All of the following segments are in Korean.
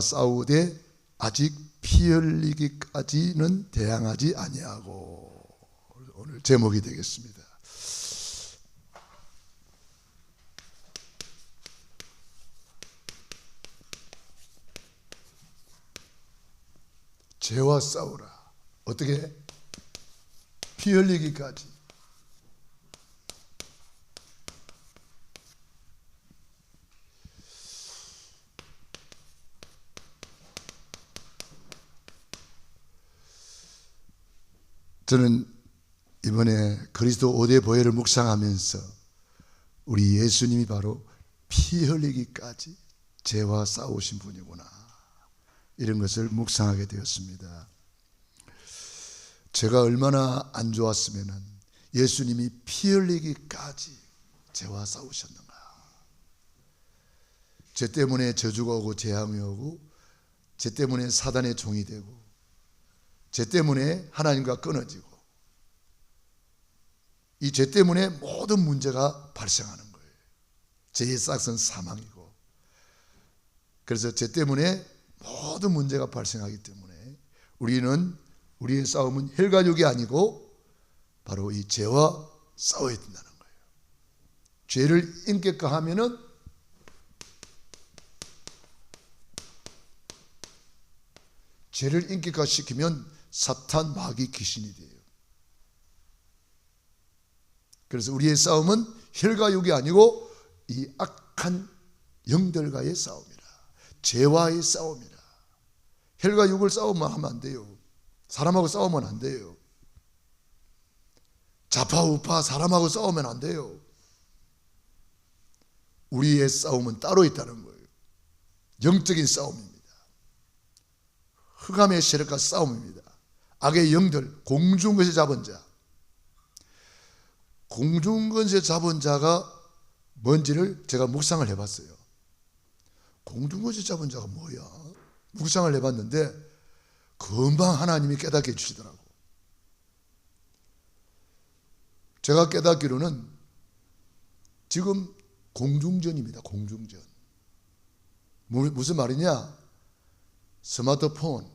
싸우되 아직 피 흘리기까지는 대항하지 아니하고, 오늘 제목이 되겠습니다. 죄와 싸우라. 어떻게? 피 흘리기까지. 저는 이번에 그리스도 5대 보혈을 묵상하면서 우리 예수님이 바로 피 흘리기까지 죄와 싸우신 분이구나, 이런 것을 묵상하게 되었습니다. 제가 얼마나 안 좋았으면 예수님이 피 흘리기까지 죄와 싸우셨는가. 죄 때문에 저주가 오고 재앙이 오고, 죄 때문에 사단의 종이 되고, 죄 때문에 하나님과 끊어지고, 이 죄 때문에 모든 문제가 발생하는 거예요. 죄의 싹은 사망이고, 그래서 죄 때문에 모든 문제가 발생하기 때문에 우리의 싸움은 혈과 육이 아니고 바로 이 죄와 싸워야 된다는 거예요. 죄를 인격화하면은 죄를 인격화시키면 사탄, 마귀, 귀신이 돼요. 그래서 우리의 싸움은 혈과 육이 아니고 이 악한 영들과의 싸움이라, 죄와의 싸움이라. 혈과 육을 싸우면 하면 안 돼요. 사람하고 싸우면 안 돼요. 좌파우파 사람하고 싸우면 안 돼요. 우리의 싸움은 따로 있다는 거예요. 영적인 싸움입니다. 흑암의 세력과 싸움입니다. 악의 영들, 공중권세 잡은 자. 공중권세 잡은 자가 뭔지를 제가 묵상을 해봤어요. 공중권세 잡은 자가 뭐야? 묵상을 해봤는데 금방 하나님이 깨닫게 해주시더라고. 제가 깨닫기로는 지금 공중전입니다. 공중전. 무슨 말이냐? 스마트폰,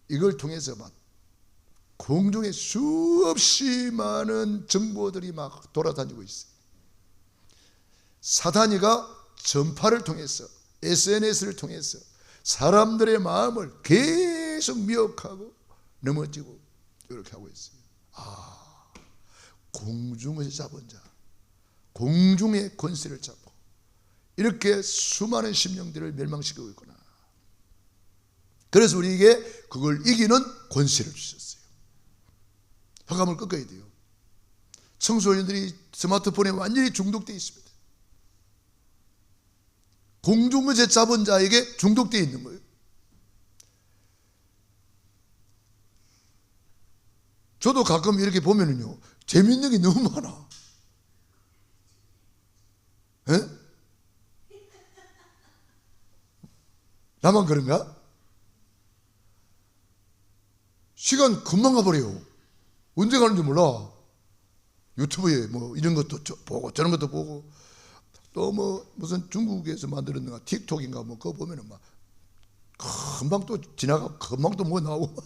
이걸 통해서 막 공중에 수없이 많은 정보들이 막 돌아다니고 있어요. 사단이가 전파를 통해서, SNS를 통해서 사람들의 마음을 계속 미혹하고 넘어지고 이렇게 하고 있어요. 공중을 잡은 자, 공중의 권세를 잡고 이렇게 수많은 심령들을 멸망시키고 있구나. 그래서 우리에게 그걸 이기는 권세를 주셨어요. 흑암을 꺾어야 돼요. 청소년들이 스마트폰에 완전히 중독되어 있습니다. 공중권세 잡은 자에게 중독되어 있는 거예요. 저도 가끔 이렇게 보면은요, 재밌는 게 너무 많아. 에? 나만 그런가? 시간 금방 가버려요. 언제 가는지 몰라. 유튜브에 뭐 이런 것도 보고 저런 것도 보고, 또 뭐 무슨 중국에서 만들었는가 틱톡인가 뭐 그거 보면은 막 금방 또 지나가, 금방 또 뭐 나오고.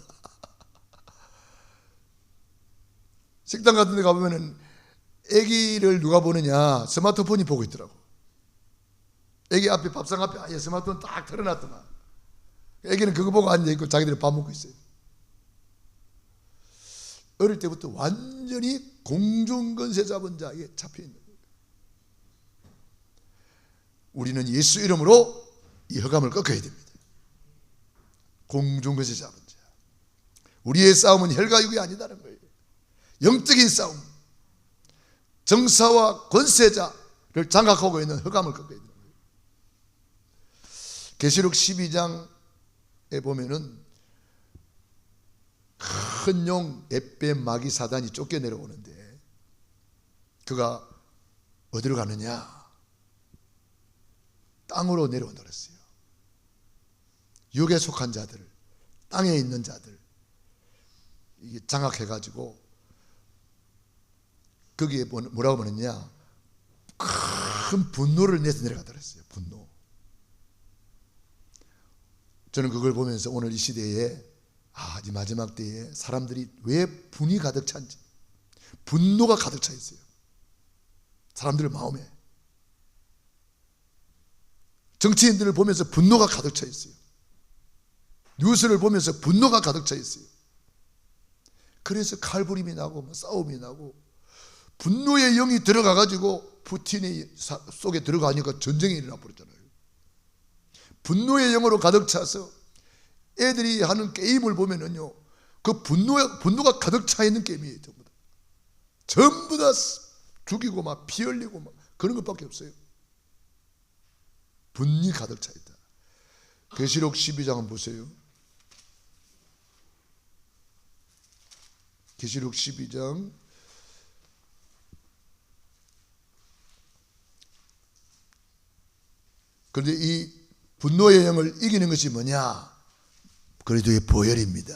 식당 같은 데 가보면은 애기를 누가 보느냐, 스마트폰이 보고 있더라고. 애기 앞에, 밥상 앞에 아예 스마트폰 딱 틀어놨더만. 애기는 그거 보고 앉아있고 자기들이 밥 먹고 있어요. 어릴 때부터 완전히 공중권세 잡은 자에게 잡혀있는 거예요. 우리는 예수 이름으로 이 흑암을 꺾어야 됩니다. 공중권세 잡은 자. 우리의 싸움은 혈과 육이 아니다는 거예요. 영적인 싸움, 정사와 권세자를 장악하고 있는 흑암을 꺾어야 되는 거예요. 계시록 12장에 보면은 큰 용, 햇뱀, 마귀, 사단이 쫓겨내려오는데 그가 어디로 가느냐? 땅으로 내려온다 그랬어요. 육에 속한 자들, 땅에 있는 자들, 이게 장악해가지고 거기에 뭐라고 보느냐? 큰 분노를 내서 내려가다 그랬어요. 분노. 저는 그걸 보면서 오늘 이 시대에 이 마지막 때에 사람들이 왜 분이 가득 찬지, 분노가 가득 차 있어요. 사람들의 마음에. 정치인들을 보면서 분노가 가득 차 있어요. 뉴스를 보면서 분노가 가득 차 있어요. 그래서 칼부림이 나고 싸움이 나고, 분노의 영이 들어가가지고 푸틴의 속에 들어가니까 전쟁이 일어나 버렸잖아요. 분노의 영으로 가득 차서 애들이 하는 게임을 보면은요, 그 분노가 가득 차 있는 게임이에요. 전부 다 죽이고 막 피 흘리고 막 그런 것밖에 없어요. 분이 가득 차 있다. 계시록 12장 한번 보세요. 계시록 12장 그런데 이 분노의 영을 이기는 것이 뭐냐? 그리스도의 보혈입니다.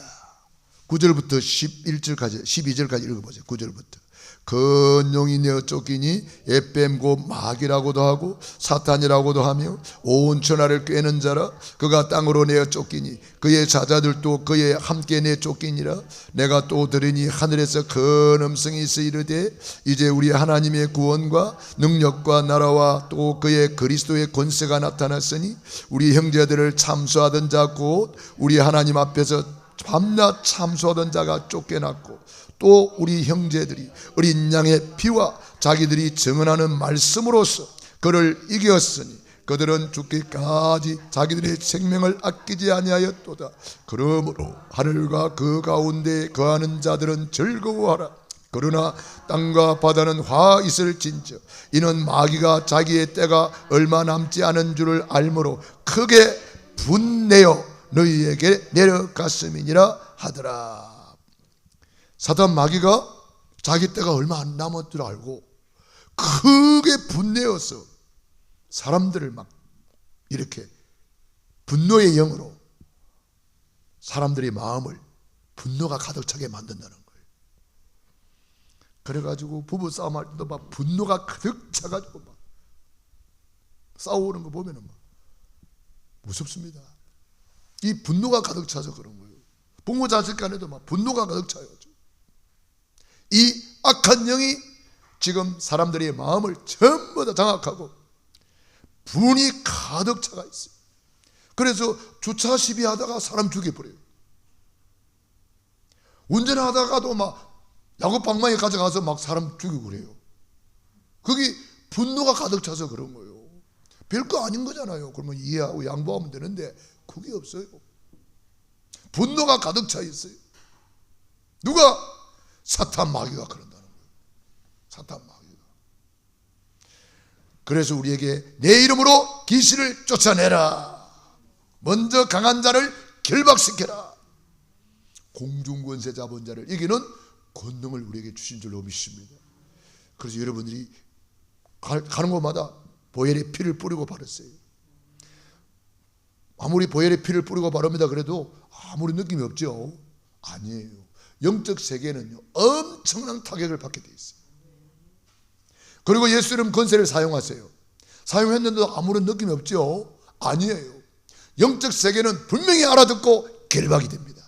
9절부터 11절까지 12절까지 읽어보세요. 9절부터 큰 용이 내어 쫓기니 에뱀 곧 마귀라고도 하고 사탄이라고도 하며 온 천하를 꿰는 자라. 그가 땅으로 내어 쫓기니 그의 사자들도 그에 함께 내 쫓기니라. 내가 또 들으니 하늘에서 큰 음성이 있어 이르되 이제 우리 하나님의 구원과 능력과 나라와 또 그의 그리스도의 권세가 나타났으니 우리 형제들을 참수하던 자 곧 우리 하나님 앞에서 밤낮 참수하던 자가 쫓겨났고 또 우리 형제들이 어린 양의 피와 자기들이 증언하는 말씀으로써 그를 이겼으니 그들은 죽기까지 자기들의 생명을 아끼지 아니하였도다. 그러므로 하늘과 그 가운데 거하는 자들은 즐거워하라. 그러나 땅과 바다는 화 있을진저 이는 마귀가 자기의 때가 얼마 남지 않은 줄을 알므로 크게 분내어 너희에게 내려갔음이니라 하더라. 사탄 마귀가 자기 때가 얼마 안 남은 줄 알고 크게 분내어서 사람들을 막 이렇게 분노의 영으로 사람들의 마음을 분노가 가득 차게 만든다는 거예요. 그래가지고 부부싸움 할 때도 막 분노가 가득 차가지고 막 싸우는 거 보면은 막 무섭습니다. 이 분노가 가득 차서 그런 거예요. 부모 자식 간에도 막 분노가 가득 차요. 이 악한 영이 지금 사람들의 마음을 전부 다 장악하고 분이 가득 차가 있어요. 그래서 주차 시비하다가 사람 죽여버려요. 운전하다가도 막 야구방망이 가져가서 막 사람 죽이고 그래요. 그게 분노가 가득 차서 그런 거예요. 별거 아닌 거잖아요. 그러면 이해하고 양보하면 되는데 그게 없어요. 분노가 가득 차 있어요. 누가? 사탄 마귀가 그런다는 거예요. 사탄 마귀가. 그래서 우리에게 내 이름으로 귀신을 쫓아내라. 먼저 강한 자를 결박시켜라. 공중권세 잡은 자를 이기는 권능을 우리에게 주신 줄로 믿습니다. 그래서 여러분들이 가는 곳마다 보혈의 피를 뿌리고 바르세요. 아무리 보혈의 피를 뿌리고 바릅니다 그래도 아무리 느낌이 없죠? 아니에요. 영적 세계는요 엄청난 타격을 받게 돼 있어요. 그리고 예수 이름 권세를 사용하세요. 사용했는데도 아무런 느낌이 없죠? 아니에요. 영적 세계는 분명히 알아듣고 결박이 됩니다.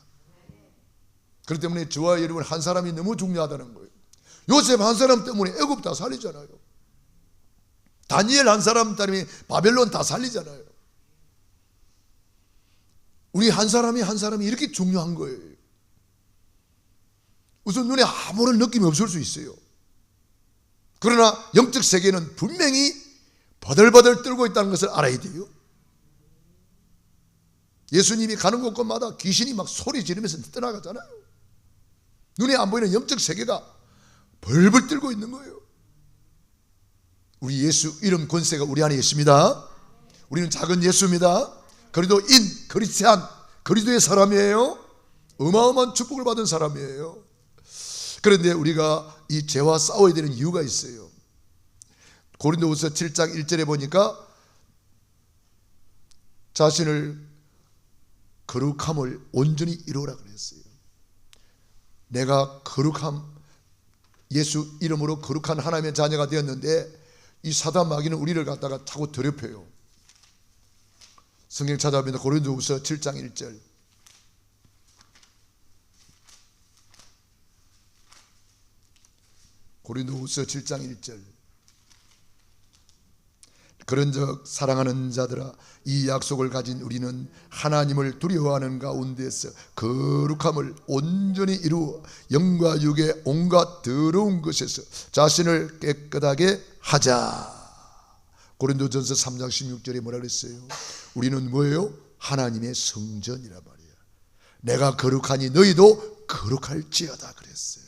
그렇기 때문에 저와 여러분 한 사람이 너무 중요하다는 거예요. 요셉 한 사람 때문에 애굽 다 살리잖아요. 다니엘 한 사람 때문에 바벨론 다 살리잖아요. 우리 한 사람이 이렇게 중요한 거예요. 우선 눈에 아무런 느낌이 없을 수 있어요. 그러나 영적 세계는 분명히 버들버들 떨고 있다는 것을 알아야 돼요. 예수님이 가는 곳곳마다 귀신이 막 소리 지르면서 떠나가잖아요. 눈에 안 보이는 영적 세계가 벌벌 떨고 있는 거예요. 우리 예수 이름 권세가 우리 안에 있습니다. 우리는 작은 예수입니다. 그리스도인, 그리스찬, 그리스도의 사람이에요. 어마어마한 축복을 받은 사람이에요. 그런데 우리가 이 죄와 싸워야 되는 이유가 있어요. 고린도후서 7장 1절에 보니까 자신을 거룩함을 온전히 이루라 그랬어요. 내가 예수 이름으로 거룩한 하나님의 자녀가 되었는데 이 사단 마귀는 우리를 갖다가 자꾸 더럽혀요. 성경 찾아보면 고린도후서 7장 1절. 고린도후서 7장 1절. 그런즉 사랑하는 자들아, 이 약속을 가진 우리는 하나님을 두려워하는 가운데서 거룩함을 온전히 이루어 영과 육의 온갖 더러운 것에서 자신을 깨끗하게 하자. 고린도전서 3장 16절에 뭐라 그랬어요? 우리는 뭐예요? 하나님의 성전이라 말이야. 내가 거룩하니 너희도 거룩할지어다 그랬어요.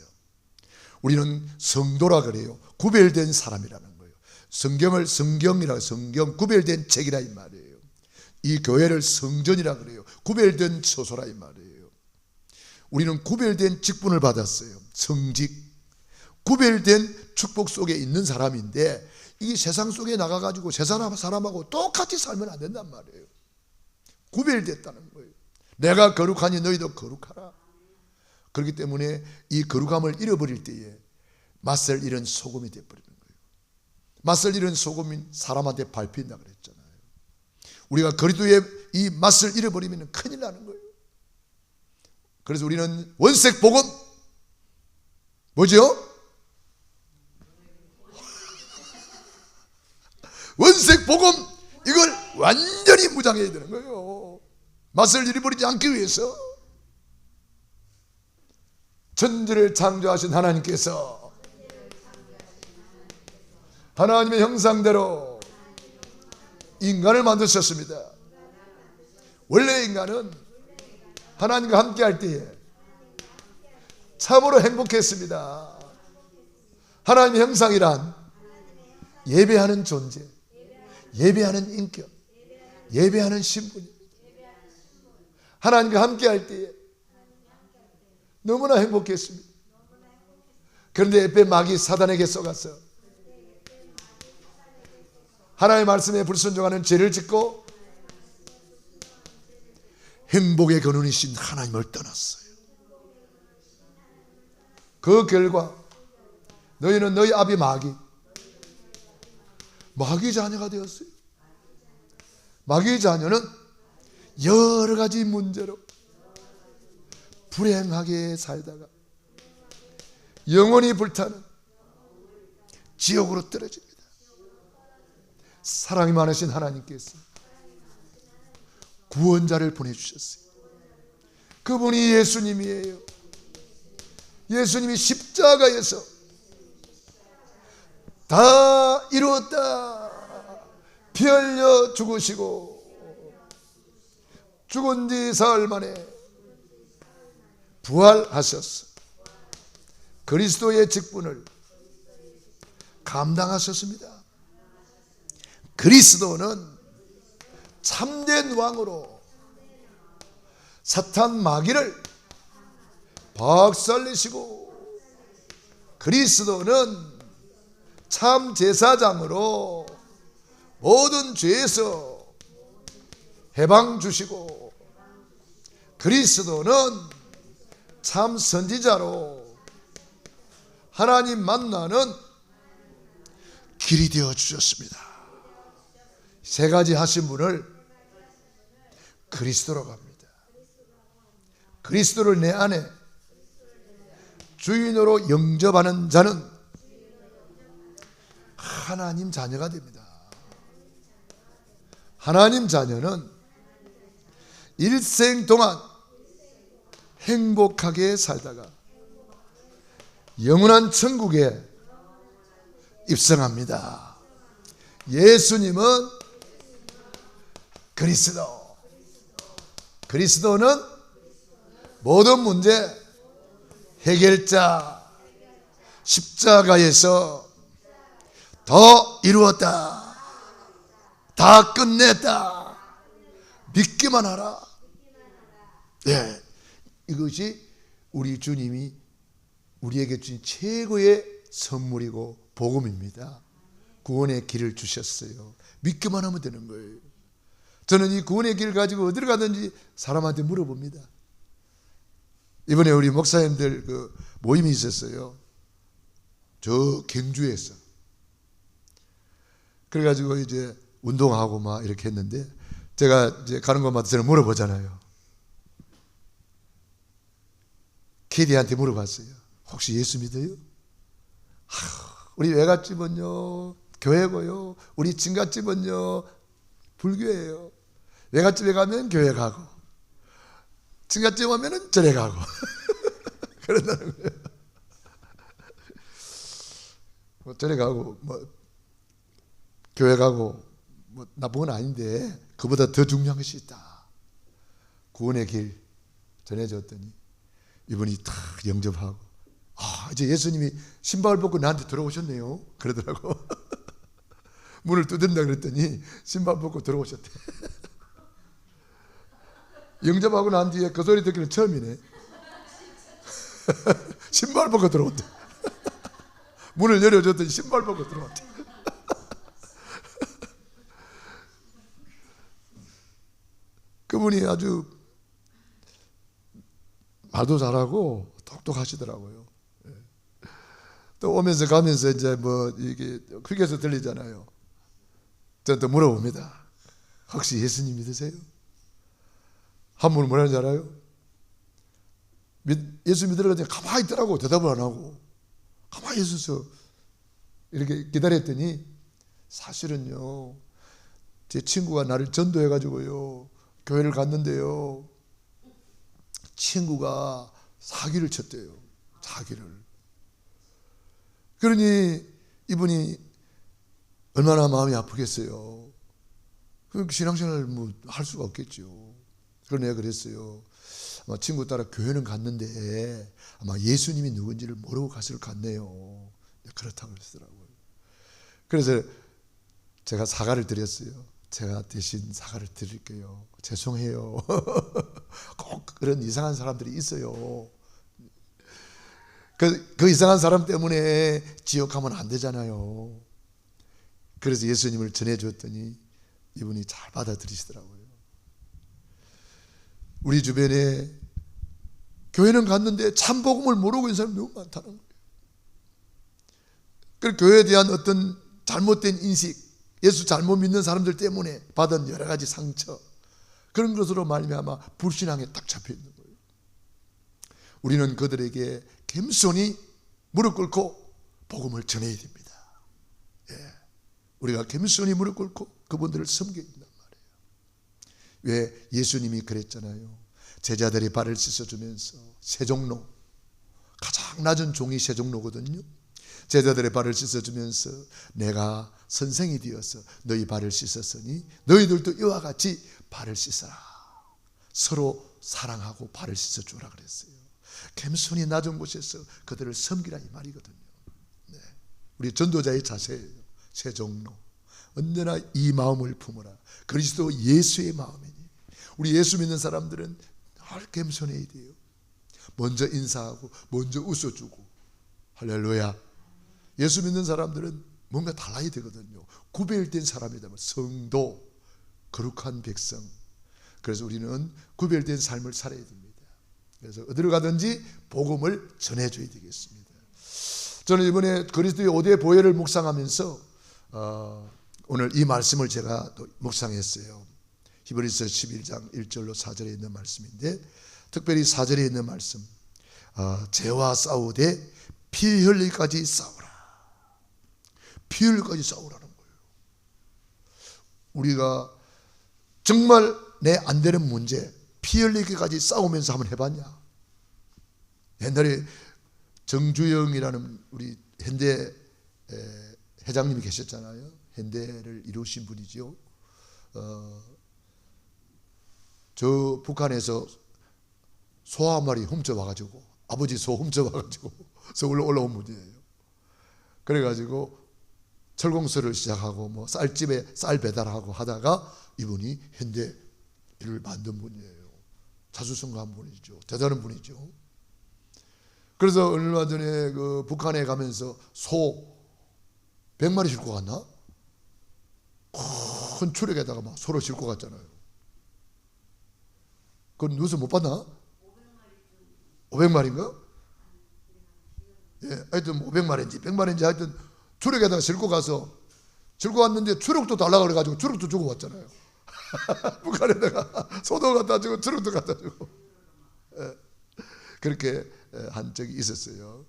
우리는 성도라 그래요. 구별된 사람이라는 거예요. 성경을 성경이라, 성경 구별된 책이라 이 말이에요. 이 교회를 성전이라 그래요. 구별된 처소라 이 말이에요. 우리는 구별된 직분을 받았어요. 성직, 구별된 축복 속에 있는 사람인데, 이 세상 속에 나가가지고 세상 사람하고 똑같이 살면 안 된단 말이에요. 구별됐다는 거예요. 내가 거룩하니 너희도 거룩하라. 그렇기 때문에 이 거룩함을 잃어버릴 때에 맛을 잃은 소금이 되어버리는 거예요. 맛을 잃은 소금이 사람한테 밟힌다 그랬잖아요. 우리가 그리스도의 이 맛을 잃어버리면 큰일 나는 거예요. 그래서 우리는 원색 복음, 뭐죠? 원색 복음, 이걸 완전히 무장해야 되는 거예요. 맛을 잃어버리지 않기 위해서. 천지를 창조하신 하나님께서 하나님의 형상대로 인간을 만드셨습니다. 원래 인간은 하나님과 함께 할 때에 참으로 행복했습니다. 하나님의 형상이란 예배하는 존재, 예배하는 인격, 예배하는 신분입니다. 하나님과 함께 할 때에 너무나 행복했습니다. 그런데 에페 마귀 사단에게 쏘가서 하나님의 말씀에 불순종하는 죄를 짓고 행복의 근원이신 하나님을 떠났어요. 그 결과 너희는 너희 아비 마귀 자녀가 되었어요. 마귀 자녀는 여러 가지 문제로 불행하게 살다가 영원히 불타는 지옥으로 떨어집니다. 사랑이 많으신 하나님께서 구원자를 보내주셨어요. 그분이 예수님이에요. 예수님이 십자가에서 다 이루었다, 피 흘려 죽으시고 죽은 지 사흘 만에 부활하셨어. 그리스도의 직분을 감당하셨습니다. 그리스도는 참된 왕으로 사탄 마귀를 박살내시고, 그리스도는 참 제사장으로 모든 죄에서 해방 주시고, 그리스도는 참 선지자로 하나님 만나는 길이 되어 주셨습니다. 세 가지 하신 분을 그리스도라고 합니다. 그리스도를 내 안에 주인으로 영접하는 자는 하나님 자녀가 됩니다. 하나님 자녀는 일생 동안 행복하게 살다가 영원한 천국에 입성합니다. 예수님은 그리스도는 모든 문제 해결자, 십자가에서 더 이루었다, 다 끝냈다, 믿기만 하라. 네, 이것이 우리 주님이 우리에게 주신 최고의 선물이고 복음입니다. 구원의 길을 주셨어요. 믿기만 하면 되는 거예요. 저는 이 구원의 길을 가지고 어디를 가든지 사람한테 물어봅니다. 이번에 우리 목사님들 그 모임이 있었어요. 저 경주에서. 그래가지고 이제 운동하고 막 이렇게 했는데 제가 이제 가는 곳마다 저는 물어보잖아요. 캐디한테 물어봤어요. 혹시 예수 믿어요? 우리 외갓집은요 교회고요, 우리 친갓집은요 불교예요. 외갓집에 가면 교회 가고, 친갓집에 오면은 절에 가고 그런다는 거예요. 뭐 절에 가고 뭐 교회 가고 뭐 나쁜 건 아닌데, 그보다 더 중요한 것이 있다. 구원의 길 전해줬더니 이분이 탁 영접하고, 이제 예수님이 신발 벗고 나한테 들어오셨네요 그러더라고. 문을 두드린다 그랬더니 신발 벗고 들어오셨대. 영접하고 난 뒤에 그 소리 듣기는 처음이네. 신발 벗고 들어온대. 문을 열어줬더니 신발 벗고 들어왔대. 그분이 아주 말도 잘하고 똑똑하시더라고요. 또 오면서 가면서 이제 뭐 이게 휴게소 들리잖아요. 저는 또 물어봅니다. 혹시 예수님 믿으세요? 한 분은 뭐라는지 알아요? 예수 믿으라고 했더니 가만히 있더라고. 대답을 안 하고 가만히 있어서 이렇게 기다렸더니, 사실은요 제 친구가 나를 전도해가지고요 교회를 갔는데요, 친구가 사기를 쳤대요. 사기를. 그러니 이분이 얼마나 마음이 아프겠어요. 신앙생활을 뭐 할 수가 없겠죠. 그래서 내가 그랬어요. 아마 친구 따라 교회는 갔는데 아마 예수님이 누군지를 모르고 갔을 것 같네요. 그렇다고 그러시더라고요. 그래서 제가 사과를 드렸어요. 제가 대신 사과를 드릴게요. 죄송해요. 꼭 그런 이상한 사람들이 있어요. 그 이상한 사람 때문에 지옥 가면 안 되잖아요. 그래서 예수님을 전해줬더니 이분이 잘 받아들이시더라고요. 우리 주변에 교회는 갔는데 참 복음을 모르고 있는 사람이 너무 많다는 거예요. 그 교회에 대한 어떤 잘못된 인식, 예수 잘못 믿는 사람들 때문에 받은 여러 가지 상처, 그런 것으로 말미암아 불신앙에 딱 잡혀 있는 거예요. 우리는 그들에게 겸손히 무릎 꿇고 복음을 전해야 됩니다. 우리가 겸손히 무릎 꿇고 그분들을 섬겨야 된단 말이에요. 왜? 예수님이 그랬잖아요. 제자들이 발을 씻어주면서, 세종로, 가장 낮은 종이 세종로거든요. 제자들의 발을 씻어주면서 내가 선생이 되어서 너희 발을 씻었으니 너희들도 이와 같이 발을 씻어라. 서로 사랑하고 발을 씻어주라 그랬어요. 겸손히 낮은 곳에서 그들을 섬기라 이 말이거든요. 네. 우리 전도자의 자세예요. 세종로, 언제나 이 마음을 품어라. 그리스도 예수의 마음이니. 우리 예수 믿는 사람들은 늘 겸손해야 돼요. 먼저 인사하고 먼저 웃어주고. 할렐루야. 예수 믿는 사람들은 뭔가 달라야 되거든요. 구별된 사람이 되면 성도, 거룩한 백성. 그래서 우리는 구별된 삶을 살아야 됩니다. 그래서 어디로 가든지 복음을 전해줘야 되겠습니다. 저는 이번에 그리스도의 5대 보혈을 묵상하면서 오늘 이 말씀을 제가 또 묵상했어요. 히브리서 11장 1절로 4절에 있는 말씀인데, 특별히 4절에 있는 말씀, 죄와 싸우되 피 흘리기까지 싸우라. 피 흘리기까지 싸우라는 거예요. 우리가 정말 내 안 되는 문제 피 흘리기까지 싸우면서 한번 해봤냐? 옛날에 정주영이라는 우리 현대 회장님이 계셨잖아요. 현대를 이루신 분이죠. 저 북한에서 소 한 마리 훔쳐와가지고, 아버지 소 훔쳐와가지고 서울로 올라온 분이에요. 그래가지고 철공소를 시작하고 뭐 쌀집에 쌀 배달하고 하다가 이분이 현대를 만든 분이에요. 자수성가한 분이죠. 대단한 분이죠. 그래서 얼마 전에 그 북한에 가면서 소 100마리 싣고 갔나? 큰 추력에다가 막 소를 싣고 갔잖아요. 그건 뉴스 못 봤나? 500마리인가? 예, 하여튼 500마리인지 100마리인지 하여튼 추력에다가 싣고 가서 싣고 왔는데 추력도 달라고 그래가지고 추력도 주고 왔잖아요. 북한에다가 소도 갖다 주고 트럭도 갖다 주고 그렇게 한 적이 있었어요.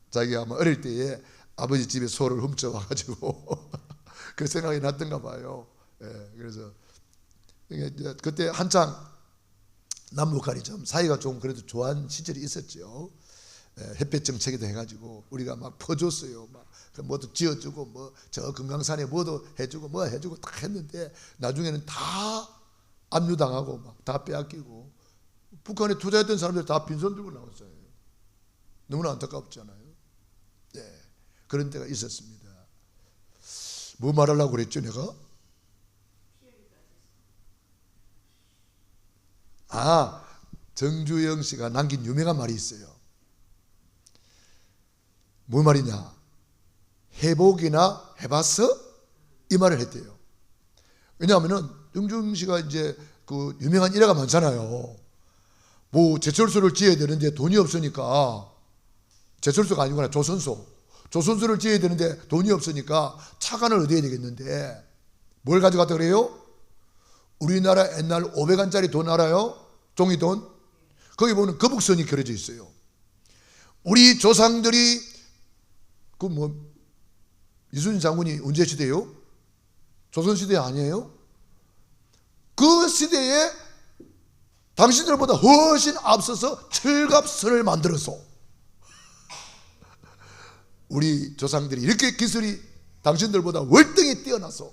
자기가 아마 어릴 때에 아버지 집에 소를 훔쳐와가지고 그 생각이 났던가 봐요. 그래서 그때 한창 남북한이 좀 사이가 좀 그래도 좋아한 시절이 있었죠. 햇볕 정책에도 해가지고 우리가 막 퍼줬어요. 막 뭐도 지어주고 뭐 저 금강산에 뭐도 해주고 뭐 해주고 다 했는데 나중에는 다 압류당하고 막 다 빼앗기고 북한에 투자했던 사람들 다 빈손 들고 나왔어요. 너무나 안타깝잖아요. 네, 그런 때가 있었습니다. 뭐 말하려고 그랬죠 내가? 정주영 씨가 남긴 유명한 말이 있어요. 뭐 말이냐? 해보기나 해봤어? 이 말을 했대요. 왜냐하면은 정주영 씨가 이제 그 유명한 일화가 많잖아요. 뭐 제철소를 지어야 되는데 돈이 없으니까, 제철소가 아니구나, 조선소를 지어야 되는데 돈이 없으니까 차관을 얻어야 되겠는데 뭘 가져갔다 그래요? 우리나라 옛날 500원짜리 돈 알아요? 종이돈? 거기 보면 거북선이 그려져 있어요. 우리 조상들이 그 뭐 이순신 장군이 언제 시대요? 조선시대 아니에요? 그 시대에 당신들보다 훨씬 앞서서 철갑선을 만들어서 우리 조상들이 이렇게 기술이 당신들보다 월등히 뛰어나서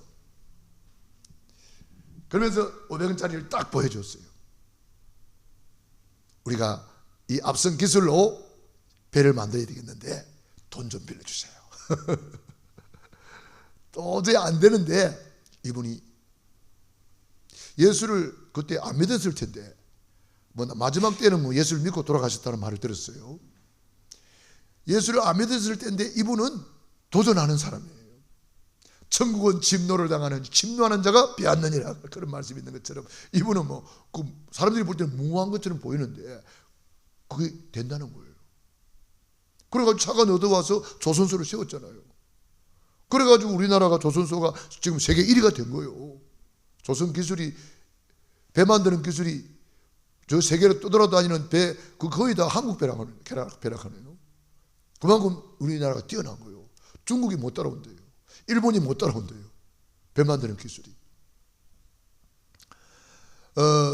그러면서 500원짜리를 딱 보여줬어요. 우리가 이 앞선 기술로 배를 만들어야 되겠는데 돈 좀 빌려주세요. 도저히 안 되는데 이분이 예수를 그때 안 믿었을 텐데 뭐 마지막 때는 뭐 예수를 믿고 돌아가셨다는 말을 들었어요. 예수를 안 믿었을 때인데 이분은 도전하는 사람이에요. 천국은 침노를 당하는 침노하는 자가 빼앗느니라 그런 말씀이 있는 것처럼 이분은 뭐 그 사람들이 볼 때는 무모한 것처럼 보이는데 그게 된다는 거예요. 그래가지고 차가 얻어와서 조선소를 세웠잖아요. 그래가지고 우리나라가 조선소가 지금 세계 1위가 된 거예요. 조선 기술이, 배 만드는 기술이 저 세계로 떠돌아다니는 배, 그 거의 다 한국 배락하네요. 그만큼 우리나라가 뛰어난 거예요. 중국이 못 따라온대요. 일본이 못 따라온대요. 배 만드는 기술이.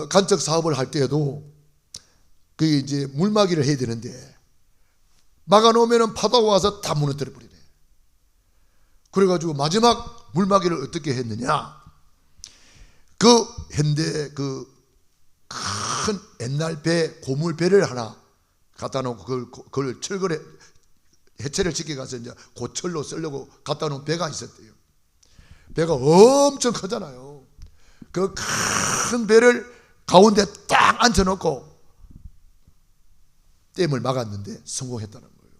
간척 사업을 할 때에도 그게 이제 물막이를 해야 되는데 막아놓으면 파도가 와서 다 무너뜨려 버리네. 그래가지고 마지막 물막이를 어떻게 했느냐? 그 현대 그 큰 옛날 배, 고물 배를 하나 갖다 놓고 그걸 철거를 해체를 시켜가서 이제 고철로 쓰려고 갖다 놓은 배가 있었대요. 배가 엄청 크잖아요. 그 큰 배를 가운데 딱 앉혀놓고 댐을 막았는데 성공했다는 거예요.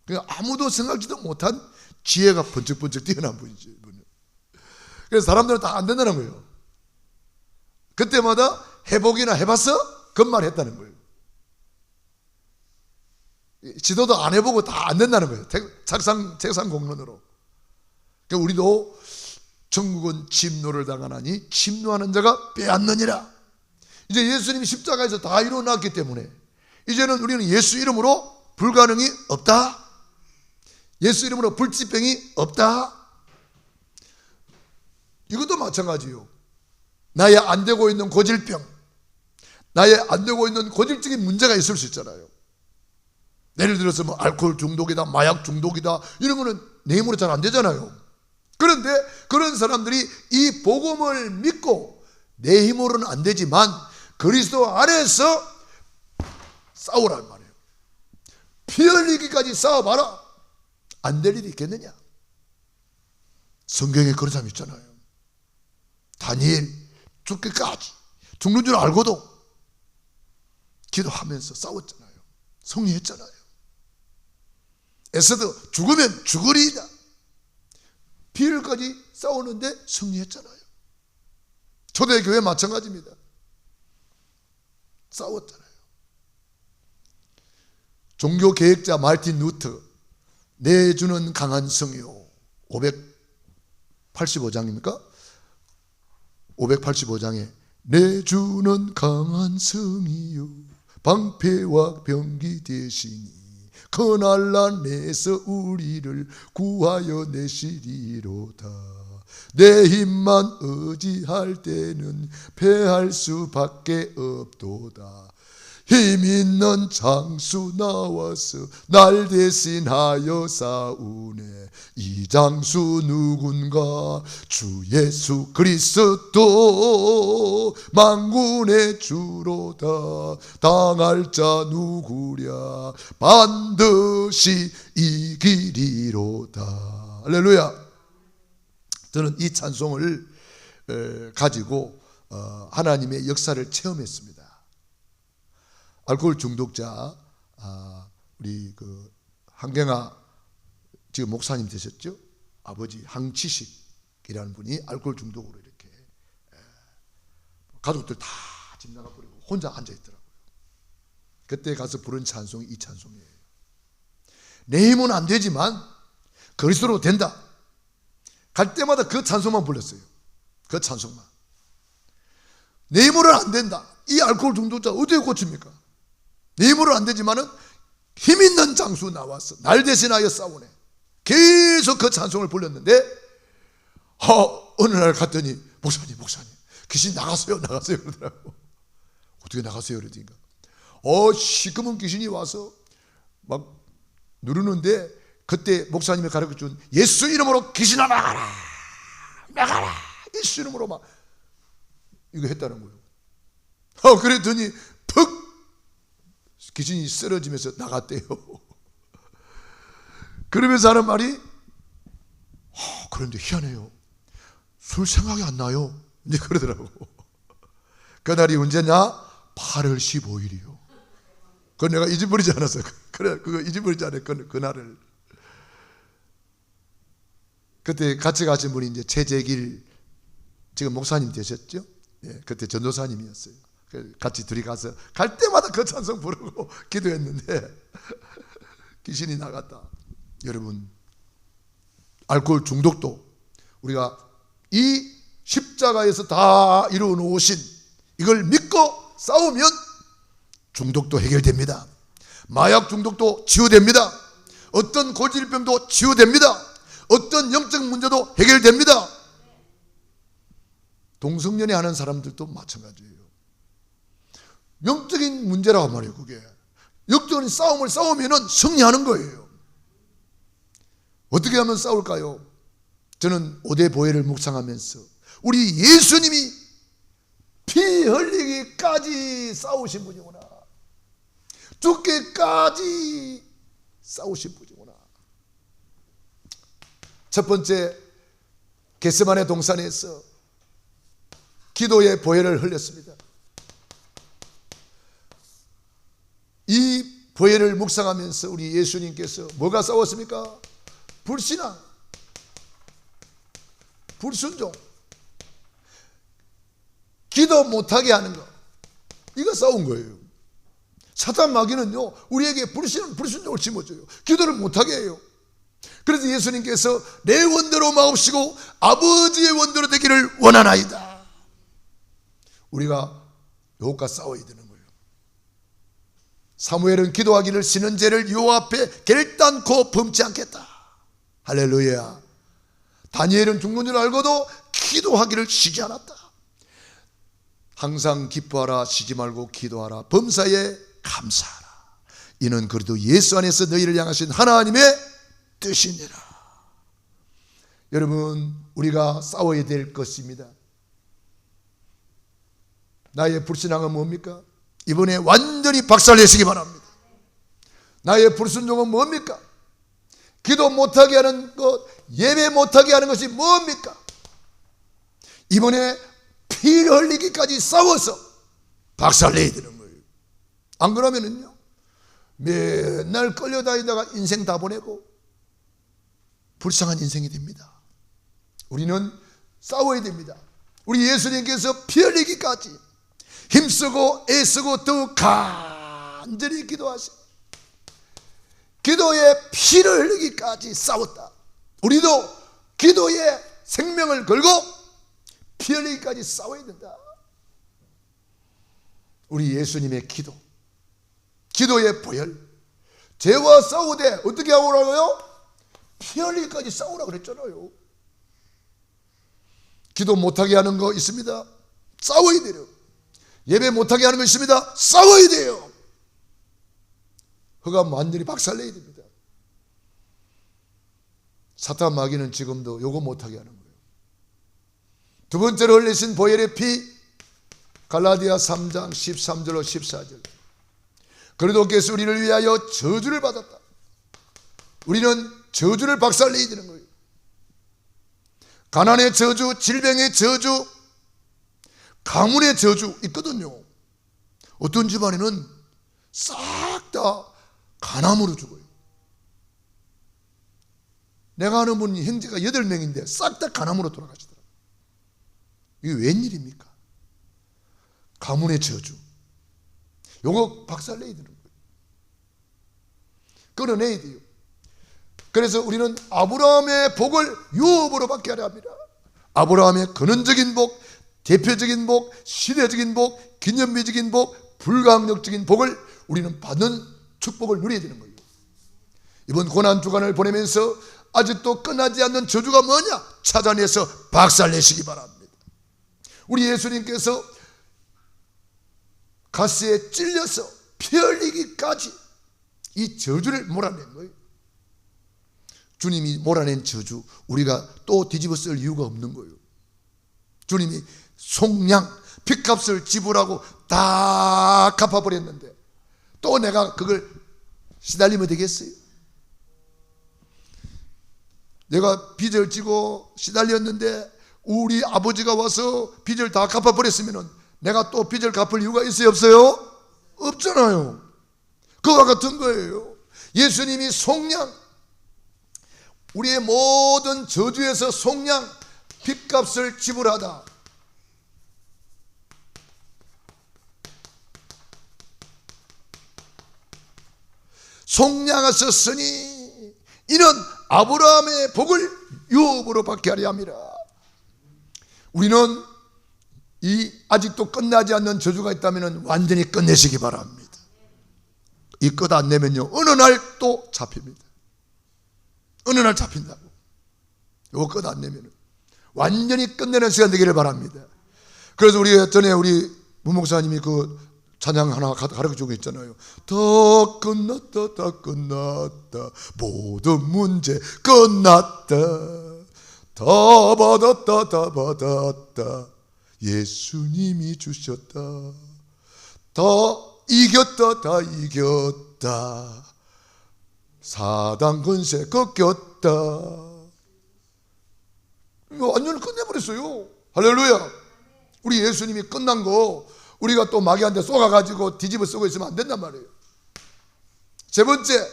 그러니까 아무도 생각지도 못한 지혜가 번쩍번쩍 뛰어난 분이지. 그래서 사람들은 다 안 된다는 거예요. 그때마다 해보기나 해봤어? 그 말 했다는 거예요. 지도도 안 해보고 다 안 된다는 거예요. 책상 공론으로. 그러니까 우리도 천국은 침노를 당하나니 침노하는 자가 빼앗느니라. 이제 예수님이 십자가에서 다 이루어놨기 때문에 이제는 우리는 예수 이름으로 불가능이 없다. 예수 이름으로 불치병이 없다. 이것도 마찬가지요. 나의 안 되고 있는 고질병, 나의 안 되고 있는 고질적인 문제가 있을 수 있잖아요. 예를 들어서 뭐 알코올 중독이다, 마약 중독이다, 이런 거는 내 힘으로 잘 안 되잖아요. 그런데 그런 사람들이 이 복음을 믿고 내 힘으로는 안 되지만 그리스도 안에서 싸우란 말이에요. 피 흘리기까지 싸워봐라. 안 될 일이 있겠느냐? 성경에 그런 사람 있잖아요. 다니엘 죽기까지 죽는 줄 알고도 기도하면서 싸웠잖아요. 승리했잖아요. 에스더 죽으면 죽으리이다. 비일까지 싸우는데 승리했잖아요. 초대교회 마찬가지입니다. 싸웠잖아요. 종교개혁자 마르틴 루터, 내주는 강한 성이요, 585장입니까? 585장에 내 주는 강한 성이요 방패와 병기 되시니 그날 난에서 우리를 구하여 내시리로다. 내 힘만 의지할 때는 패할 수밖에 없도다. 힘있는 장수 나와서 날 대신하여 싸우네. 이 장수 누군가? 주 예수 그리스도 만군의 주로다. 당할 자 누구랴? 반드시 이기리로다. 할렐루야. 저는 이 찬송을 가지고 하나님의 역사를 체험했습니다. 알코올 중독자 우리 그 한경아 지금 목사님 되셨죠? 아버지 항치식이라는 분이 알코올 중독으로 이렇게 가족들 다 집 나가버리고 혼자 앉아 있더라고요. 그때 가서 부른 찬송이 이 찬송이에요. 내 힘은 안 되지만 그리스도로 된다. 갈 때마다 그 찬송만 불렀어요. 그 찬송만. 내 힘으로는 안 된다. 이 알코올 중독자 어떻게 고칩니까? 내 힘으로는 안 되지만은 힘 있는 장수 나와서 날 대신하여 싸우네. 계속 그 찬송을 불렀는데 어느 날 갔더니 목사님 귀신 나가세요 그러더라고. 어떻게 나가세요 그러니까 시커먼 귀신이 와서 막 누르는데 그때 목사님이 가르쳐준 예수 이름으로 귀신아 나가라 예수 이름으로 막 이거 했다는 거예요. 그랬더니 퍽 귀신이 쓰러지면서 나갔대요. 그러면서 하는 말이 그런데 희한해요. 술 생각이 안 나요. 이제 그러더라고. 그날이 언제냐? 8월 15일이요. 그건 내가 잊어버리지 않았어. 그래, 그거 잊어버리지 않았어. 그날을. 그때 같이 가신 분이 이제 최재길 지금 목사님 되셨죠? 예, 그때 전도사님이었어요. 같이 둘이 가서 갈 때마다 그 찬송 부르고 기도했는데 귀신이 나갔다. 여러분, 알코올 중독도 우리가 이 십자가에서 다 이루어 놓으신 이걸 믿고 싸우면 중독도 해결됩니다. 마약 중독도 치유됩니다. 어떤 고질병도 치유됩니다. 어떤 영적 문제도 해결됩니다. 동성연애 하는 사람들도 마찬가지예요. 영적인 문제라고 말이에요. 그게 영적인 싸움을 싸우면 승리하는 거예요. 어떻게 하면 싸울까요? 저는 5대 보혈을 묵상하면서 우리 예수님이 피 흘리기까지 싸우신 분이구나. 죽기까지 싸우신 분이구나. 첫 번째, 겟세마네 동산에서 기도의 보혈을 흘렸습니다. 이 보혈을 묵상하면서 우리 예수님께서 뭐가 싸웠습니까? 불신앙, 불순종, 기도 못하게 하는 거, 이거 싸운 거예요. 사탄 마귀는요 우리에게 불순종을 심어줘요. 기도를 못하게 해요. 그래서 예수님께서 내 원대로 마옵시고 아버지의 원대로 되기를 원하나이다. 우리가 요것과 싸워야 되는 거예요. 사무엘은 기도하기를 지는 죄를 여호와 앞에 결단코 범치 않겠다. 할렐루야. 다니엘은 죽는 줄 알고도 기도하기를 쉬지 않았다. 항상 기뻐하라, 쉬지 말고 기도하라, 범사에 감사하라. 이는 그래도 예수 안에서 너희를 향하신 하나님의 뜻이니라. 여러분, 우리가 싸워야 될 것입니다. 나의 불신앙은 뭡니까? 이번에 완전히 박살내시기 바랍니다. 나의 불순종은 뭡니까? 기도 못하게 하는 것, 예배 못하게 하는 것이 뭡니까? 이번에 피 흘리기까지 싸워서 박살내야 되는 거예요. 안 그러면은요 맨날 끌려다니다가 인생 다 보내고 불쌍한 인생이 됩니다. 우리는 싸워야 됩니다. 우리 예수님께서 피 흘리기까지 힘쓰고 애쓰고 더욱 간절히 기도하시 기도에 피를 흘리기까지 싸웠다. 우리도 기도에 생명을 걸고 피 흘리기까지 싸워야 된다. 우리 예수님의 기도의 보혈, 죄와 싸우되 어떻게 하라고요? 피 흘리기까지 싸우라고 그랬잖아요. 기도 못하게 하는 거 있습니다. 싸워야 돼요. 예배 못하게 하는 거 있습니다. 싸워야 돼요. 그가 완전히 박살내야 됩니다. 사탄 마귀는 지금도 요거 못하게 하는 거예요. 두 번째로 흘리신 보혈의 피, 갈라디아 3장 13절로 14절. 그리스도께서 우리를 위하여 저주를 받았다. 우리는 저주를 박살내야 되는 거예요. 가난의 저주, 질병의 저주, 가문의 저주 있거든요. 어떤 집안에는 싹 다 간암으로 죽어요. 내가 아는 분 형제가 8명인데 싹 다 간암으로 돌아가시더라고요. 이게 웬일입니까? 가문의 저주. 요거 박살내야 되는 거예요. 끊어내야 돼요. 그래서 우리는 아브라함의 복을 유업으로 받게 하려 합니다. 아브라함의 근원적인 복, 대표적인 복, 시대적인 복, 기념비적인 복, 불가항력적인 복을 우리는 받는 축복을 누려야 되는 거예요. 이번 고난주간을 보내면서 아직도 끝나지 않는 저주가 뭐냐? 찾아내서 박살내시기 바랍니다. 우리 예수님께서 가시에 찔려서 피 흘리기까지 이 저주를 몰아낸 거예요. 주님이 몰아낸 저주, 우리가 또 뒤집어 쓸 이유가 없는 거예요. 주님이 속량, 빚값을 지불하고 다 갚아버렸는데 또 내가 그걸 시달리면 되겠어요? 내가 빚을 지고 시달렸는데 우리 아버지가 와서 빚을 다 갚아버렸으면 내가 또 빚을 갚을 이유가 있어요, 없어요? 없잖아요. 그와 같은 거예요. 예수님이 속량, 우리의 모든 저주에서 속량, 빚값을 지불하다. 속량하셨으니 이는 아브라함의 복을 유업으로 받게 하려 함이라. 우리는 이 아직도 끝나지 않는 저주가 있다면 완전히 끝내시기 바랍니다. 이 끝 안 내면요 어느 날 또 잡힙니다. 어느 날 잡힌다고. 이거 끝 안 내면 완전히 끝내는 시간 되기를 바랍니다. 그래서 우리 전에 우리 무목사님이 그 찬양 하나 가르쳐주고 있잖아요. 다 끝났다, 다 끝났다, 모든 문제 끝났다, 다 받았다, 다 받았다, 예수님이 주셨다, 다 이겼다, 다 이겼다, 사단 권세 꺾였다. 이거 완전히 끝내버렸어요. 할렐루야. 우리 예수님이 끝난 거 우리가 또 마귀한테 쏘가가지고 뒤집어 쓰고 있으면 안 된단 말이에요. 세 번째,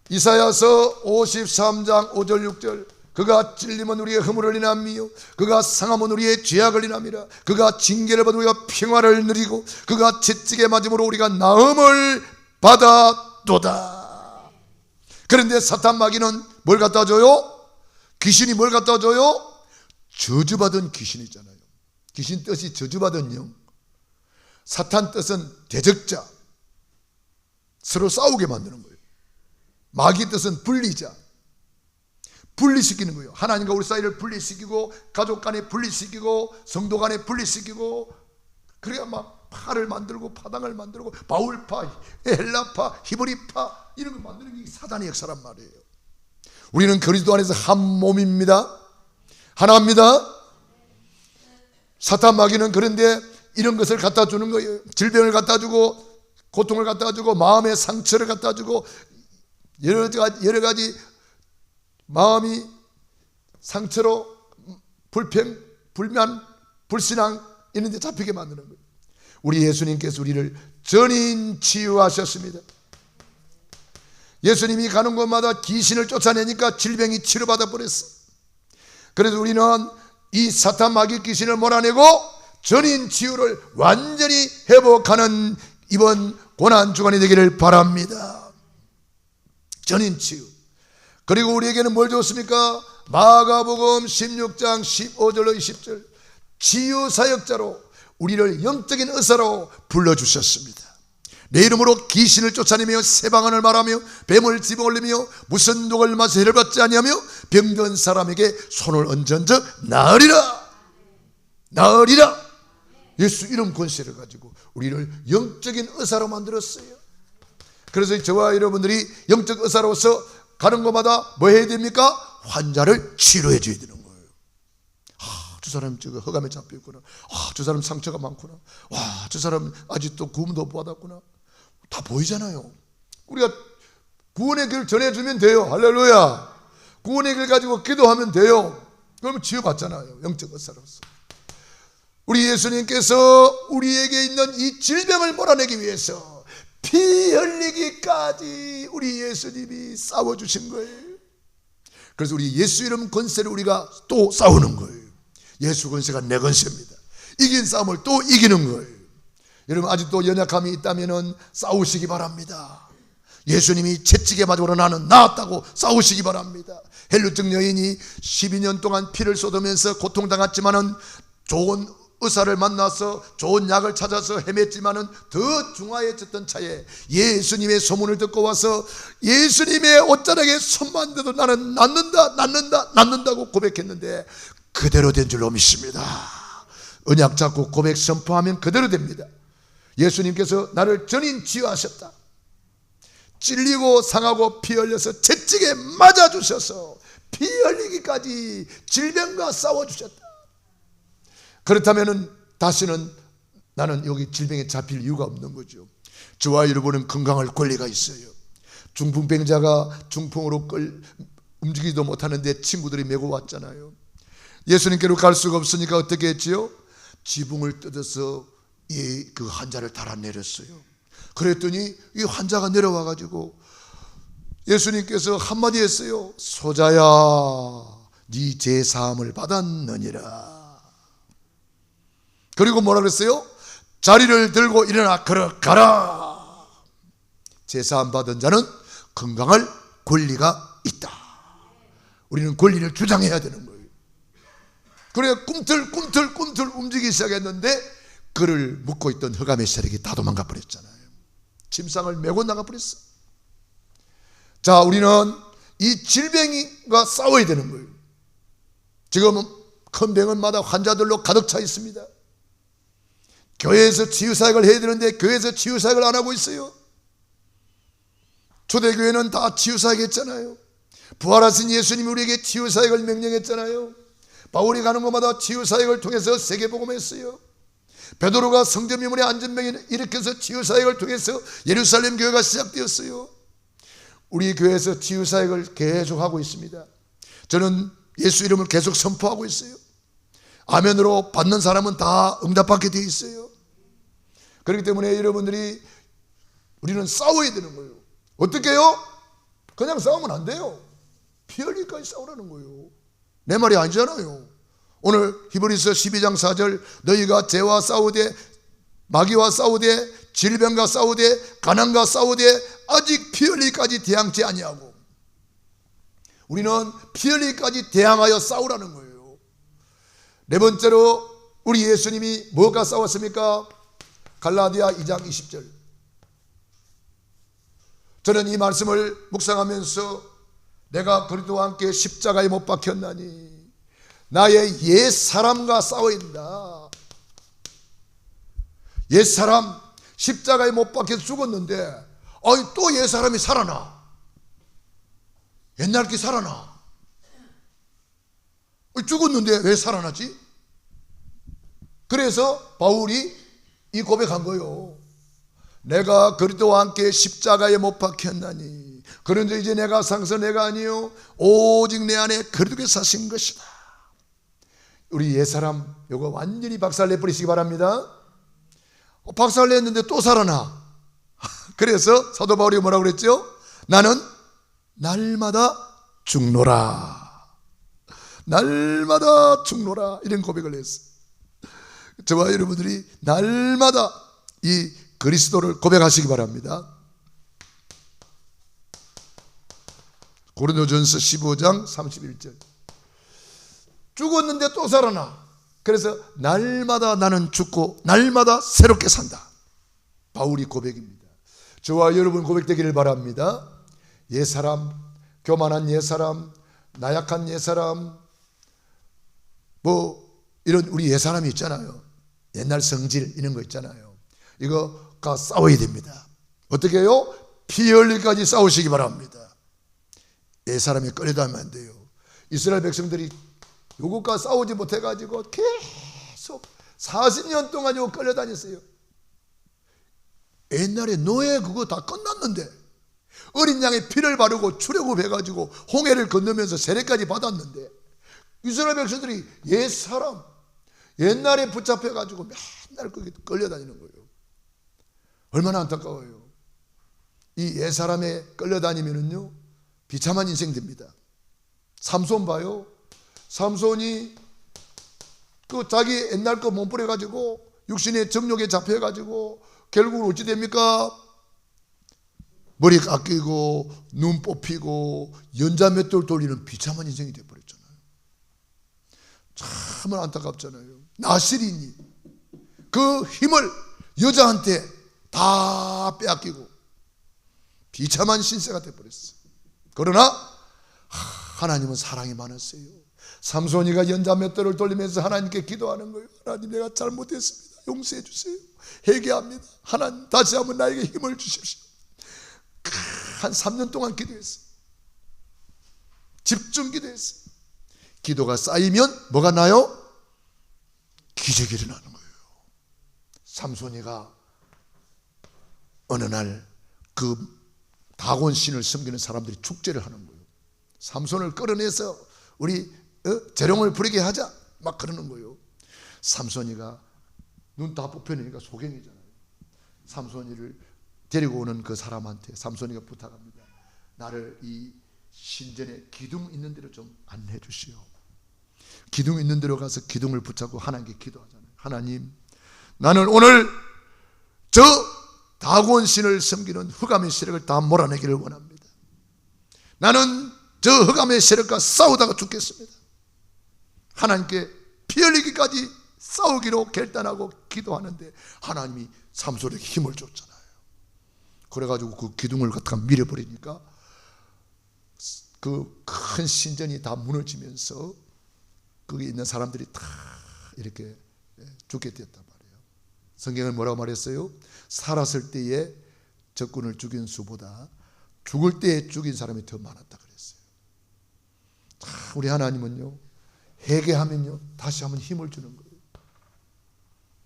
이사야서 53장 5절 6절. 그가 찔림은 우리의 허물을 인함이요 그가 상함은 우리의 죄악을 인함이라. 그가 징계를 받아 우리가 평화를 누리고 그가 채찍에 맞음으로 우리가 나음을 받았도다. 그런데 사탄 마귀는 뭘 갖다 줘요? 귀신이 뭘 갖다 줘요? 저주받은 귀신이잖아요. 귀신 뜻이 저주받은 영. 사탄 뜻은 대적자, 서로 싸우게 만드는 거예요. 마귀 뜻은 분리자, 분리시키는 거예요. 하나님과 우리 사이를 분리시키고 가족 간에 분리시키고 성도 간에 분리시키고, 그래야 막 파를 만들고 파당을 만들고 바울파, 헬라파, 히브리파 이런 거 만드는 게 사단의 역사란 말이에요. 우리는 그리스도 안에서 한 몸입니다. 하나입니다. 사탄 마귀는 그런데 이런 것을 갖다 주는 거예요. 질병을 갖다 주고 고통을 갖다 주고 마음의 상처를 갖다 주고 여러 가지 마음이 상처로 불평, 불만, 불신앙 이런 데 잡히게 만드는 거예요. 우리 예수님께서 우리를 전인 치유하셨습니다. 예수님이 가는 곳마다 귀신을 쫓아내니까 질병이 치료받아 버렸어. 그래서 우리는 이 사탄 마귀 귀신을 몰아내고 전인 치유를 완전히 회복하는 이번 고난주간이 되기를 바랍니다. 전인 치유. 그리고 우리에게는 뭘 줬습니까? 마가복음 16장 15절로 20절. 치유사역자로 우리를 영적인 의사로 불러주셨습니다. 내 이름으로 귀신을 쫓아내며 새방언을 말하며 뱀을 집어올리며 무슨 독을 마셔 해를 받지 아니하며 병든 사람에게 손을 얹은즉 나으리라. 나으리라. 예수 이름 권세를 가지고 우리를 영적인 의사로 만들었어요. 그래서 저와 여러분들이 영적 의사로서 가는 곳마다 뭐 해야 됩니까? 환자를 치료해 줘야 되는 거예요. 저 사람 저거 허감에 잡혀있구나. 저 사람 상처가 많구나. 와, 저 사람 아직도 구원도 못 받았구나. 다 보이잖아요. 우리가 구원의 길 전해주면 돼요. 할렐루야. 구원의 길 가지고 기도하면 돼요. 그러면 치유받잖아요. 영적 의사로서. 우리 예수님께서 우리에게 있는 이 질병을 몰아내기 위해서 피 흘리기까지 우리 예수님이 싸워주신 거예요. 그래서 우리 예수 이름 권세를 우리가 또 싸우는 거예요. 예수 권세가 내 권세입니다. 이긴 싸움을 또 이기는 거예요. 여러분 아직도 연약함이 있다면 싸우시기 바랍니다. 예수님이 채찍에 맞으러 나는 나았다고 싸우시기 바랍니다. 헬루증 여인이 12년 동안 피를 쏟으면서 고통당했지만은 좋은 의사를 만나서 좋은 약을 찾아서 헤맸지만은 더 중하해졌던 차에 예수님의 소문을 듣고 와서 예수님의 옷자락에 손만 대도 나는 낫는다고 고백했는데 그대로 된 줄로 믿습니다. 언약 잡고 고백 선포하면 그대로 됩니다. 예수님께서 나를 전인 치유하셨다. 찔리고 상하고 피 흘려서 채찍에 맞아주셔서 피 흘리기까지 질병과 싸워주셨다. 그렇다면 다시는 나는 여기 질병에 잡힐 이유가 없는 거죠. 저와 여러분은 건강할 권리가 있어요. 중풍병자가 중풍으로 움직이지도 못하는데 친구들이 메고 왔잖아요. 예수님께로 갈 수가 없으니까 어떻게 했지요? 지붕을 뜯어서 그 환자를 달아내렸어요. 그랬더니 이 환자가 내려와 가지고 예수님께서 한마디 했어요. 소자야, 네 죄사함을 받았느니라. 그리고 뭐라 그랬어요? 자리를 들고 일어나 걸어가라. 죄사함 받은 자는 건강할 권리가 있다. 우리는 권리를 주장해야 되는 거예요. 그래 꿈틀꿈틀 움직이기 시작했는데 그를 묶고 있던 흑암의 세력이 다 도망가 버렸잖아요. 침상을 메고 나가 버렸어. 자, 우리는 이 질병과 싸워야 되는 거예요. 지금 큰 병원마다 환자들로 가득 차 있습니다. 교회에서 치유사역을 해야 되는데 교회에서 치유사역을 안 하고 있어요. 초대교회는 다 치유사역 했잖아요. 부활하신 예수님이 우리에게 치유사역을 명령했잖아요. 바울이 가는 곳마다 치유사역을 통해서 세계복음했어요. 베드로가 성전미문에 안전병을 일으켜서 치유사역을 통해서 예루살렘 교회가 시작되었어요. 우리 교회에서 치유사역을 계속 하고 있습니다. 저는 예수 이름을 계속 선포하고 있어요. 아멘으로 받는 사람은 다 응답받게 되어 있어요. 그렇기 때문에 여러분들이 우리는 싸워야 되는 거예요. 어떻게 해요? 그냥 싸우면 안 돼요. 피 흘리기까지 싸우라는 거예요. 내 말이 아니잖아요. 오늘 히브리서 12장 4절 너희가 죄와 싸우되 마귀와 싸우되 질병과 싸우되 가난과 싸우되 아직 피 흘리기까지 대항치 아니하고, 우리는 피 흘리기까지 대항하여 싸우라는 거예요. 네 번째로 우리 예수님이 뭐가 싸웠습니까? 갈라디아 2장 20절. 저는 이 말씀을 묵상하면서 내가 그리스도와 함께 십자가에 못 박혔나니 나의 옛사람과 싸워야 된다. 옛사람 십자가에 못 박혀서 죽었는데 또 옛사람이 살아나. 옛날 게 살아나. 죽었는데 왜 살아나지? 그래서 바울이 이 고백한 거예요. 내가 그리스도와 함께 십자가에 못 박혔나니 그런데 이제 내가 상서 내가 아니요 오직 내 안에 그리스도께서 사신 것이다. 우리 옛사람 요거 완전히 박살내버리시기 바랍니다. 박살냈는데 또 살아나. 그래서 사도 바울이 뭐라고 그랬죠? 나는 날마다 죽노라. 날마다 죽노라. 이런 고백을 했어요. 저와 여러분들이 날마다 이 그리스도를 고백하시기 바랍니다. 고린도전서 15장 31절. 죽었는데 또 살아나. 그래서 날마다 나는 죽고 날마다 새롭게 산다. 바울이 고백입니다. 저와 여러분 고백되기를 바랍니다. 옛사람, 교만한 옛사람, 나약한 옛사람, 이런 우리 옛사람이 있잖아요. 옛날 성질 이런 거 있잖아요. 이거가 싸워야 됩니다. 어떻게 해요? 피 흘릴까지 싸우시기 바랍니다. 옛사람이 끌려다니면 안 돼요. 이스라엘 백성들이 요것과 싸우지 못해가지고 계속 40년 동안 요거 끌려다녔어요. 옛날에 노예 그거 다 끝났는데 어린 양의 피를 바르고 출애굽해가지고 홍해를 건너면서 세례까지 받았는데 이스라엘 백성들이 옛사람 옛날에 붙잡혀가지고 맨날 거기 끌려다니는 거예요. 얼마나 안타까워요. 이 옛사람에 끌려다니면은요 비참한 인생 됩니다. 삼손 봐요. 삼손이 그 자기 옛날 거 몸부려가지고 육신의 정욕에 잡혀가지고 결국은 어찌 됩니까? 머리 깎이고 눈 뽑히고 연자 맷돌 돌리는 비참한 인생이 되어버렸잖아요. 참 안타깝잖아요. 나실이니 그 힘을 여자한테 다 빼앗기고 비참한 신세가 되어버렸어요. 그러나 하나님은 사랑이 많았어요. 삼손이가 연자 맷돌을 돌리면서 하나님께 기도하는 거예요. 하나님, 내가 잘못했습니다. 용서해 주세요. 회개합니다. 하나님, 다시 한번 나에게 힘을 주십시오. 한 3년 동안 기도했어요. 집중 기도했어요. 기도가 쌓이면 뭐가 나요? 기적이 일어나는 거예요. 삼손이가 어느 날 그 다곤 신을 섬기는 사람들이 축제를 하는 거예요. 삼손을 끌어내서 우리 재롱을 부리게 하자 막 그러는 거예요. 삼손이가 눈 다 뽑혀내니까 소경이잖아요. 삼손이를 데리고 오는 그 사람한테 삼손이가 부탁합니다. 나를 이 신전에 기둥 있는 데로 좀 안내해 주시오. 기둥 있는 데로 가서 기둥을 붙잡고 하나님께 기도하잖아요. 하나님, 나는 오늘 저 다곤 신을 섬기는 흑암의 세력을 다 몰아내기를 원합니다. 나는 저 흑암의 세력과 싸우다가 죽겠습니다. 하나님께 피 흘리기까지 싸우기로 결단하고 기도하는데 하나님이 삼손에게 힘을 줬잖아요. 그래가지고 그 기둥을 갖다가 밀어버리니까 그 큰 신전이 다 무너지면서 거기 있는 사람들이 다 이렇게 죽게 되었단 말이에요. 성경은 뭐라고 말했어요? 살았을 때에 적군을 죽인 수보다 죽을 때에 죽인 사람이 더 많았다 그랬어요. 우리 하나님은요, 회개하면요 다시 한번 힘을 주는 거예요.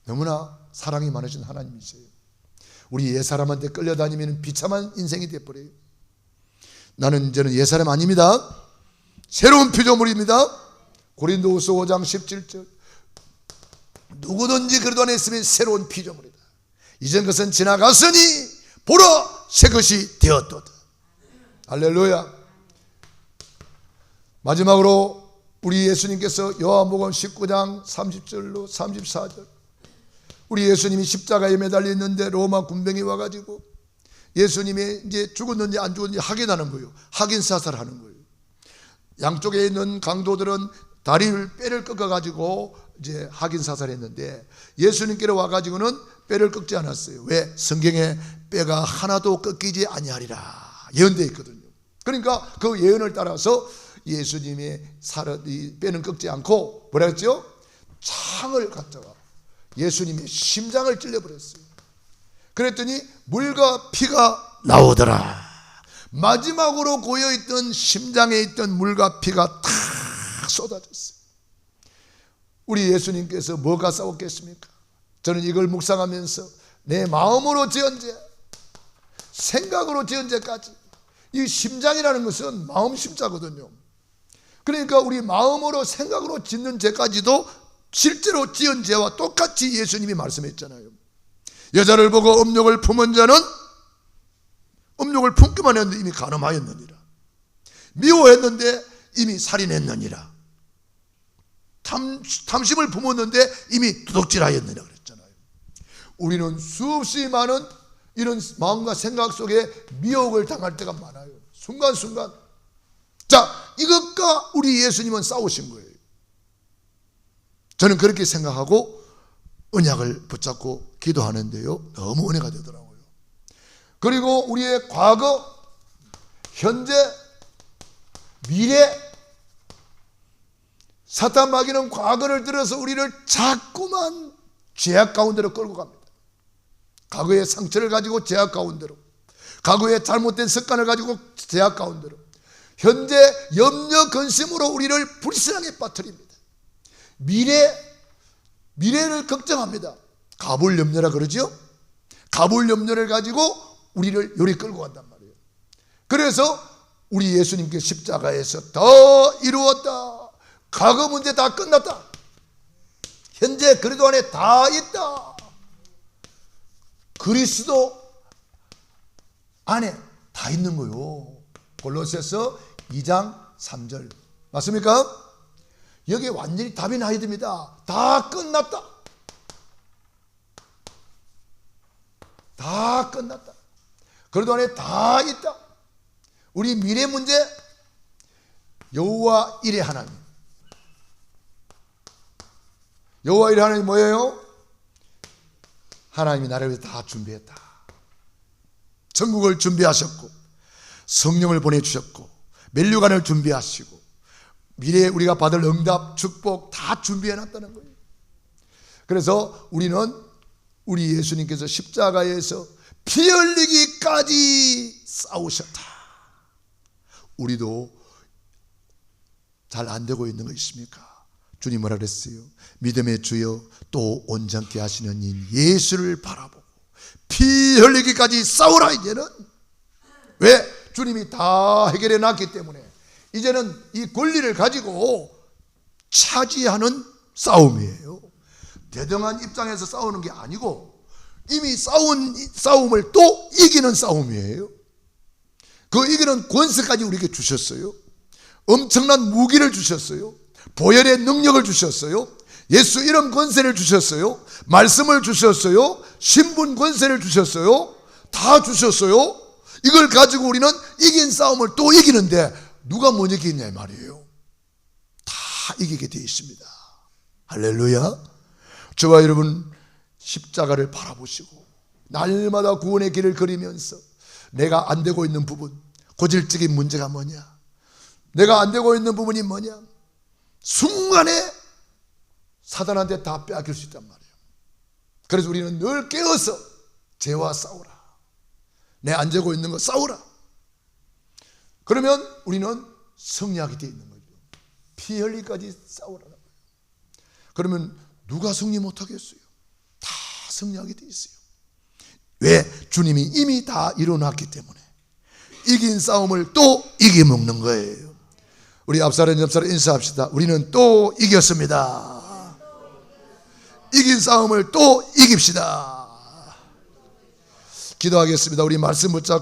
너무나 사랑이 많으신 하나님이세요. 우리 옛사람한테 끌려다니면 비참한 인생이 되어버려요. 나는 이제는 옛사람 아닙니다. 새로운 피조물입니다. 고린도후서 5장 17절 누구든지 그래도 안 했으면 새로운 피조물이다. 이전 것은 지나갔으니 보라 새 것이 되었도다. 할렐루야. 마지막으로 우리 예수님께서 요한복음 19장 30절로 34절 우리 예수님이 십자가에 매달려 있는데 로마 군병이 와가지고 예수님이 이제 죽었는지 안 죽었는지 확인하는 거예요. 확인 사살하는 거예요. 양쪽에 있는 강도들은 다리를 뼈를 꺾어가지고 이제 확인 사살했는데 예수님께로 와가지고는 뼈를 꺾지 않았어요. 왜? 성경에 뼈가 하나도 꺾이지 아니하리라 예언되어 있거든요. 그러니까 그 예언을 따라서 예수님의 뼈는 꺾지 않고 뭐라 했죠? 창을 갖다가 예수님의 심장을 찔러버렸어요. 그랬더니 물과 피가 나오더라. 마지막으로 고여있던 심장에 있던 물과 피가 탁 쏟아졌어요. 우리 예수님께서 뭐가 싸웠겠습니까? 저는 이걸 묵상하면서 내 마음으로 지은 죄, 생각으로 지은 죄까지, 이 심장이라는 것은 마음 심자거든요. 그러니까 우리 마음으로 생각으로 짓는 죄까지도 실제로 지은 죄와 똑같이 예수님이 말씀했잖아요. 여자를 보고 음욕을 품은 자는 음욕을 품기만 했는데 이미 간음하였느니라. 미워했는데 이미 살인했느니라. 탐심을 품었는데 이미 도둑질하였느니라 그랬잖아요. 우리는 수없이 많은 이런 마음과 생각 속에 미혹을 당할 때가 많아요. 순간순간. 자, 이것과 우리 예수님은 싸우신 거예요. 저는 그렇게 생각하고 언약을 붙잡고 기도하는데요, 너무 은혜가 되더라고요. 그리고 우리의 과거, 현재, 미래, 사탄 마귀는 과거를 들어서 우리를 자꾸만 죄악 가운데로 끌고 갑니다. 과거의 상처를 가지고 죄악 가운데로, 과거의 잘못된 습관을 가지고 죄악 가운데로, 현재 염려 근심으로 우리를 불신앙에 빠뜨립니다. 미래를 걱정합니다. 가볼 염려라 그러죠. 가볼 염려를 가지고 우리를 요리 끌고 간단 말이에요. 그래서 우리 예수님께 십자가에서 다 이루었다, 과거 문제 다 끝났다, 현재 그리스도 안에 다 있다, 그리스도 안에 다 있는 거요. 골로새서 2장 3절 맞습니까? 여기에 완전히 답이 나야 됩니다. 다 끝났다, 다 끝났다, 그리스도 안에 다 있다. 우리 미래 문제, 여호와 일의 하나님. 여호와 일의 하나님 뭐예요? 하나님이 나를 위해 다 준비했다. 천국을 준비하셨고, 성령을 보내주셨고, 면류관을 준비하시고, 미래에 우리가 받을 응답, 축복 다 준비해놨다는 거예요. 그래서 우리는 우리 예수님께서 십자가에서 피 흘리기까지 싸우셨다. 우리도 잘 안 되고 있는 거 있습니까? 주님 뭐라 그랬어요? 믿음의 주여 또 온전케 하시는 인 예수를 바라보고 피 흘리기까지 싸우라. 이제는 왜? 주님이 다 해결해 놨기 때문에 이제는 이 권리를 가지고 차지하는 싸움이에요. 대등한 입장에서 싸우는 게 아니고 이미 싸운 싸움을 또 이기는 싸움이에요. 그 이기는 권세까지 우리에게 주셨어요. 엄청난 무기를 주셨어요. 보혈의 능력을 주셨어요. 예수 이름 권세를 주셨어요. 말씀을 주셨어요. 신분 권세를 주셨어요. 다 주셨어요. 이걸 가지고 우리는 이긴 싸움을 또 이기는데 누가 먼저 이기냐 말이에요. 다 이기게 되어 있습니다. 할렐루야. 저와 여러분 십자가를 바라보시고 날마다 구원의 길을 걸으면서 내가 안 되고 있는 부분, 고질적인 문제가 뭐냐, 내가 안 되고 있는 부분이 뭐냐, 순간에 사단한테 다 빼앗길 수 있단 말이에요. 그래서 우리는 늘 깨어서 죄와 싸우라, 내 안 되고 있는 거 싸우라. 그러면 우리는 승리하게 되어 있는 거죠. 피 흘리기까지 싸우라는 거예요. 그러면 누가 승리 못하겠어요? 다 승리하게 되어 있어요. 왜? 주님이 이미 다 이뤄놨기 때문에 이긴 싸움을 또 이겨먹는 거예요. 우리 앞사람 옆사람 인사합시다. 우리는 또 이겼습니다. 이긴 싸움을 또 이깁시다. 기도하겠습니다. 우리 말씀 붙잡고